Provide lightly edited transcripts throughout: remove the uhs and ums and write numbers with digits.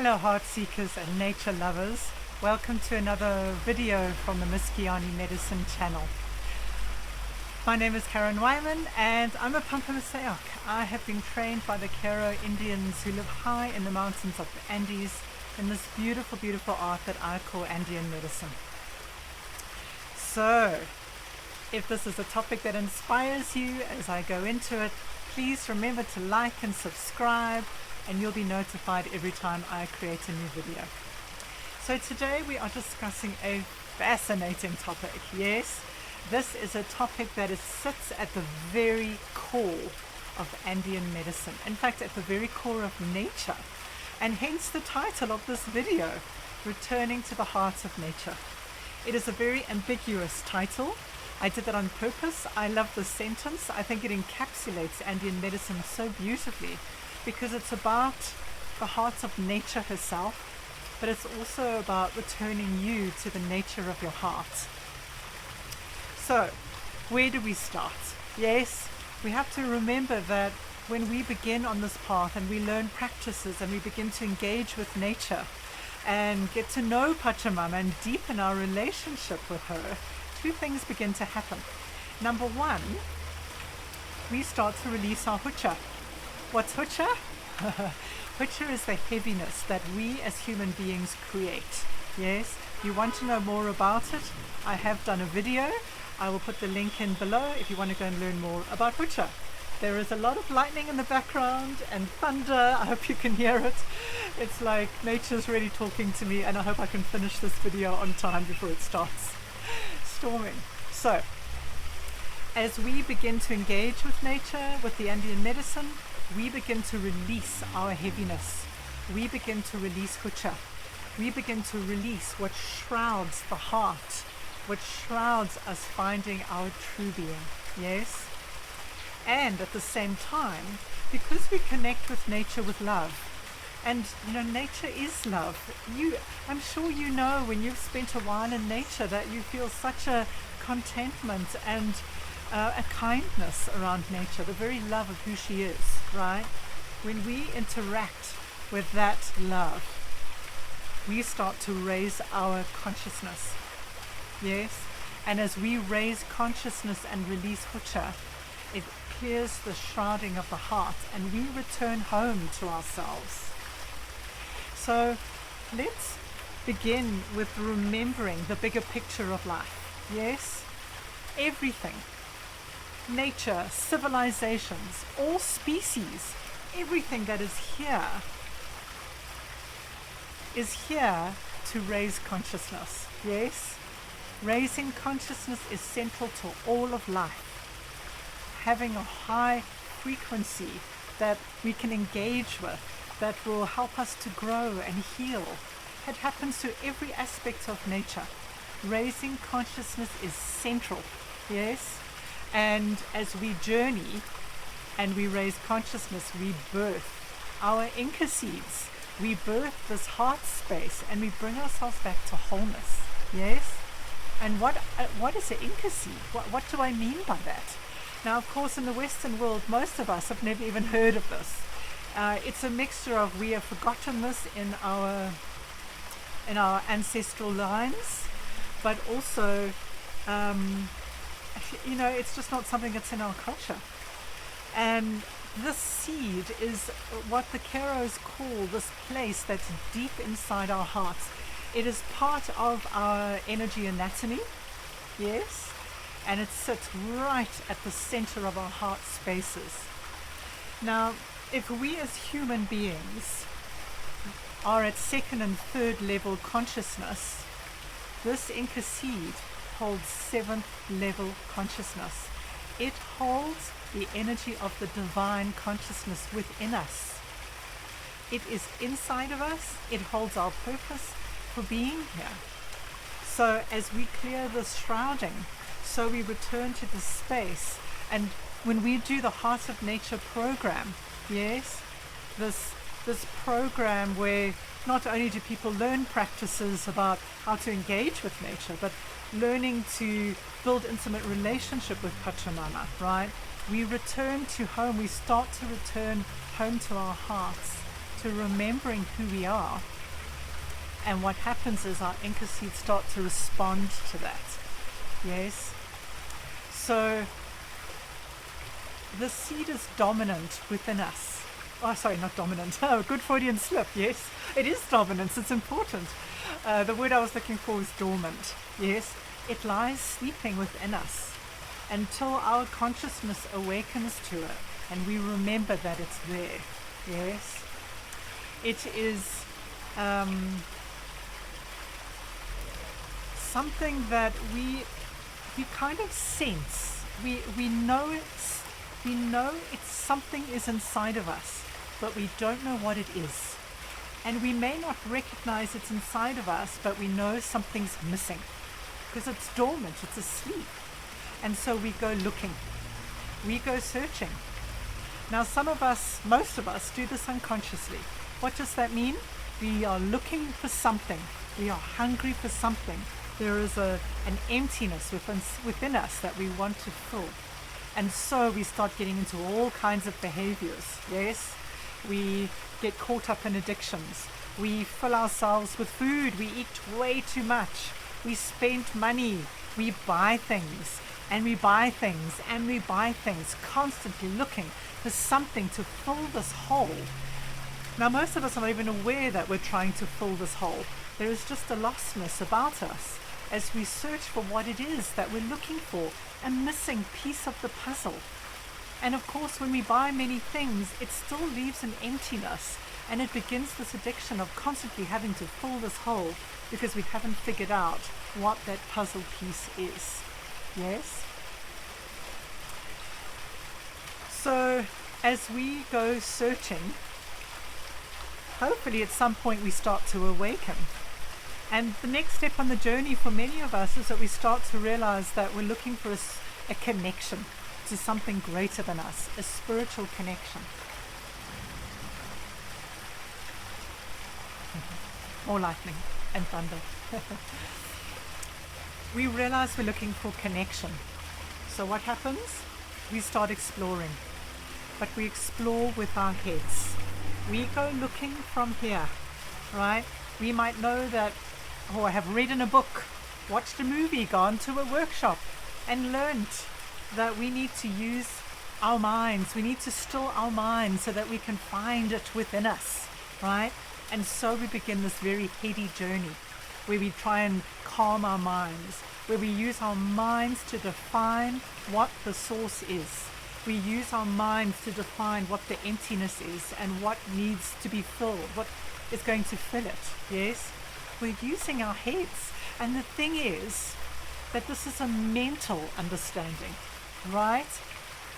Hello heart seekers and nature lovers, welcome to another video from the Nature Medicine channel. My name is Karen Wyman and I'm a Pampamasayak. I have been trained by the Kero Indians who live high in the mountains of the Andes in this beautiful, beautiful art that I call Andean medicine. So, if this is a topic that inspires you as I go into it, please remember to like and subscribe, and you'll be notified every time I create a new video. So today we are discussing a fascinating topic. Yes, this is a topic that sits at the very core of Andean medicine. In fact, at the very core of nature. And hence the title of this video, Returning to the Heart of Nature. It is a very ambiguous title. I did that on purpose. I love this sentence. I think it encapsulates Andean medicine so beautifully, because it's about the heart of nature herself, but it's also about returning you to the nature of your heart. So, where do we start? Yes, we have to remember that when we begin on this path and we learn practices and we begin to engage with nature and get to know Pachamama and deepen our relationship with her, two things begin to happen. Number one, we start to release our hucha. What's hucha? Hucha is the heaviness that we as human beings create. Yes, you want to know more about it? I have done a video. I will put the link in below if you want to go and learn more about hucha. There is a lot of lightning in the background and thunder. I hope you can hear it. It's like nature's really talking to me, and I hope I can finish this video on time before it starts storming. So, as we begin to engage with nature, with the Andean medicine, we begin to release our heaviness. We begin to release hucha. We begin to release what shrouds the heart, what shrouds us finding our true being. Yes? And at the same time, because we connect with nature with love, and nature is love. I'm sure you know when you've spent a while in nature that you feel such a contentment and a kindness around nature, the very love of who she is, right? When we interact with that love, we start to raise our consciousness. Yes? And as we raise consciousness and release hucha, it clears the shrouding of the heart and we return home to ourselves. So let's begin with remembering the bigger picture of life. Yes? Everything. Nature, civilizations, all species, everything that is here to raise consciousness. Yes? Raising consciousness is central to all of life. Having a high frequency that we can engage with, that will help us to grow and heal. It happens to every aspect of nature. Raising consciousness is central. Yes? And as we journey and we raise consciousness, we birth our Inca seeds. We birth this heart space and we bring ourselves back to wholeness. Yes? And what is an Inca seed? What do I mean by that? Now, of course, in the Western world, most of us have never even heard of this. It's a mixture of, we have forgotten this in our ancestral lines, but also it's just not something that's in our culture. And this seed is what the Keros call this place that's deep inside our hearts. It is part of our energy anatomy, yes, and it sits right at the center of our heart spaces. Now, if we as human beings are at second and third level consciousness, this Inca seed holds seventh level consciousness. It holds the energy of the divine consciousness within us. It is inside of us. It holds our purpose for being here. So as we clear this shrouding, so we return to the space. And when we do the Heart of Nature program, yes, this program where not only do people learn practices about how to engage with nature, but learning to build intimate relationship with Pachamama, right? We return to home. We start to return home to our hearts, to remembering who we are. And what happens is our Inca seeds start to respond to that. Yes? So the seed is dominant within us. Oh, sorry, not dominant. Oh, good Freudian slip. Yes, it is dominance. It's important. The word I was looking for is dormant. Yes, it lies sleeping within us until our consciousness awakens to it and we remember that it's there. Yes, it is something that we kind of sense. We know it's something is inside of us, but we don't know what it is. And we may not recognize it's inside of us, but we know something's missing because it's dormant, it's asleep. And so we go looking, we go searching. Now some of us, most of us, do this unconsciously. What does that mean? We are looking for something. We are hungry for something. There is an emptiness within us that we want to fill. And so we start getting into all kinds of behaviors. Yes, we get caught up in addictions. We fill ourselves with food. We eat way too much. We spend money. We buy things and we buy things and we buy things, constantly looking for something to fill this hole. Now most of us are not even aware that we're trying to fill this hole. There is just a lostness about us as we search for what it is that we're looking for, a missing piece of the puzzle. And of course, when we buy many things, it still leaves an emptiness, and it begins this addiction of constantly having to fill this hole because we haven't figured out what that puzzle piece is. Yes? So as we go searching, hopefully at some point we start to awaken. And the next step on the journey for many of us is that we start to realize that we're looking for a connection to something greater than us, a spiritual connection. More lightning and thunder. We realize we're looking for connection. So what happens? We start exploring. But we explore with our heads. We go looking from here, right? We might know that, or have read in a book, watched a movie, gone to a workshop, and learned that we need to use our minds. We need to still our minds so that we can find it within us, right? And so we begin this very heady journey where we try and calm our minds, where we use our minds to define what the source is. We use our minds to define what the emptiness is and what needs to be filled, what is going to fill it. Yes? We're using our heads. And the thing is that this is a mental understanding, right?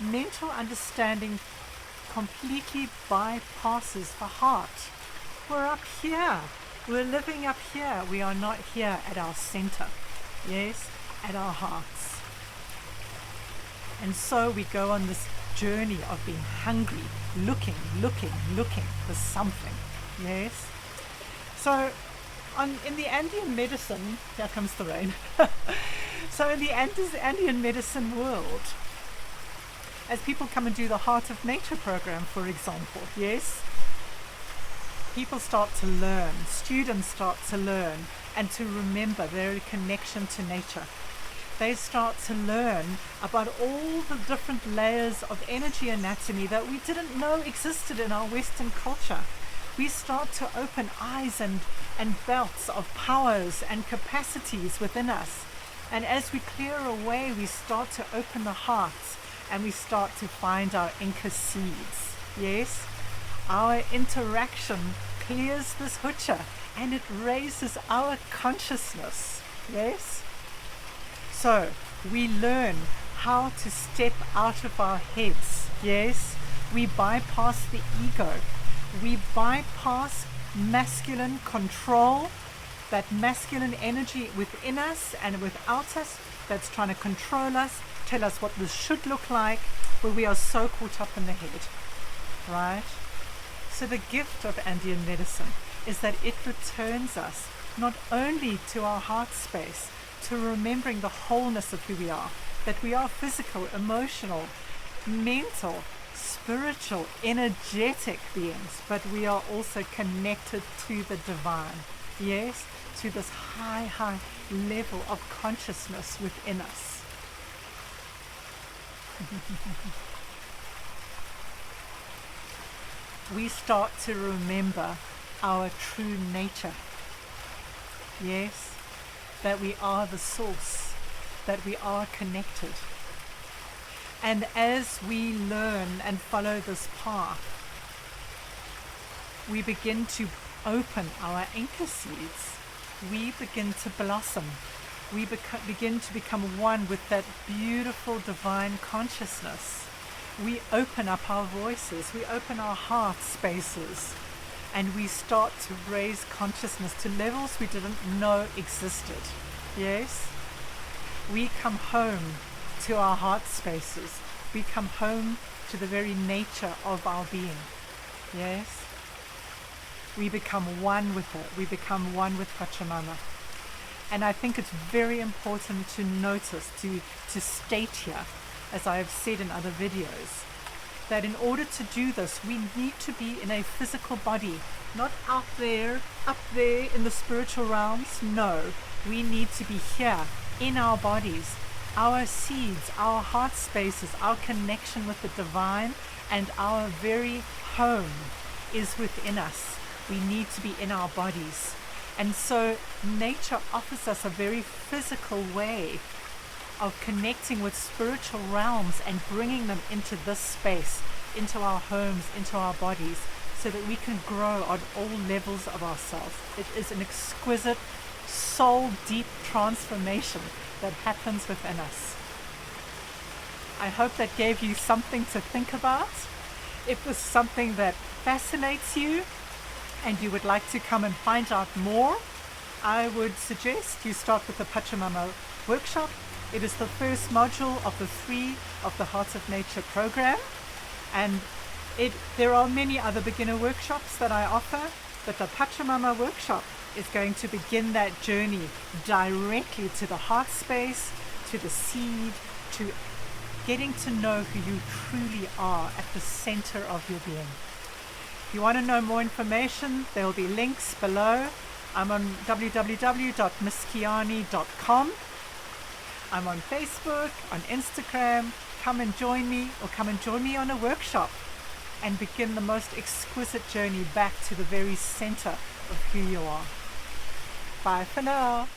Mental understanding completely bypasses the heart. We're up here. We're living up here. We are not here at our center. Yes? At our hearts. And so we go on this journey of being hungry, looking for something. Yes? So in the Andean medicine, here comes the rain. So in the Andean medicine world, as people come and do the Heart of Nature program, for example, yes, people start to learn, students start to learn and to remember their connection to nature. They start to learn about all the different layers of energy anatomy that we didn't know existed in our Western culture. We start to open eyes and belts of powers and capacities within us. And as we clear away, we start to open the hearts and we start to find our Inca seeds. Yes? Our interaction clears this hucha and it raises our consciousness. Yes? So we learn how to step out of our heads. Yes? We bypass the ego. We bypass masculine control, that masculine energy within us and without us that's trying to control us, tell us what this should look like, where we are so caught up in the head. Right? So the gift of Andean medicine is that it returns us not only to our heart space, to remembering the wholeness of who we are, that we are physical, emotional, mental, spiritual, spiritual, energetic beings, but we are also connected to the divine. Yes, to this high level of consciousness within us. We start to remember our true nature. Yes, that we are the source, that we are connected. And as we learn and follow this path, we begin to open our anchor seeds. We begin to blossom. We begin to become one with that beautiful divine consciousness. We open up our voices, we open our heart spaces, and we start to raise consciousness to levels we didn't know existed. Yes? We come home to our heart spaces. We come home to the very nature of our being. Yes? We become one with her. We become one with Pachamama. And I think it's very important to notice, to state here, as I have said in other videos, that in order to do this, we need to be in a physical body, not out there, up there in the spiritual realms. No, we need to be here in our bodies, our seeds, our heart spaces, our connection with the divine, and our very home is within us. We need to be in our bodies. And so nature offers us a very physical way of connecting with spiritual realms and bringing them into this space, into our homes, into our bodies, so that we can grow on all levels of ourselves. It is an exquisite, soul deep transformation that happens within us. I hope that gave you something to think about. If this is something that fascinates you and you would like to come and find out more, I would suggest you start with the Pachamama workshop. It is the first module of the 3 of the Hearts of Nature program, and there are many other beginner workshops that I offer, but the Pachamama workshop is going to begin that journey directly to the heart space, to the seed, to getting to know who you truly are at the center of your being. If you want to know more information, there will be links below. I'm on www.misskiani.com. I'm on Facebook, on Instagram. Come and join me, or come and join me on a workshop and begin the most exquisite journey back to the very center of who you are. Bye for now.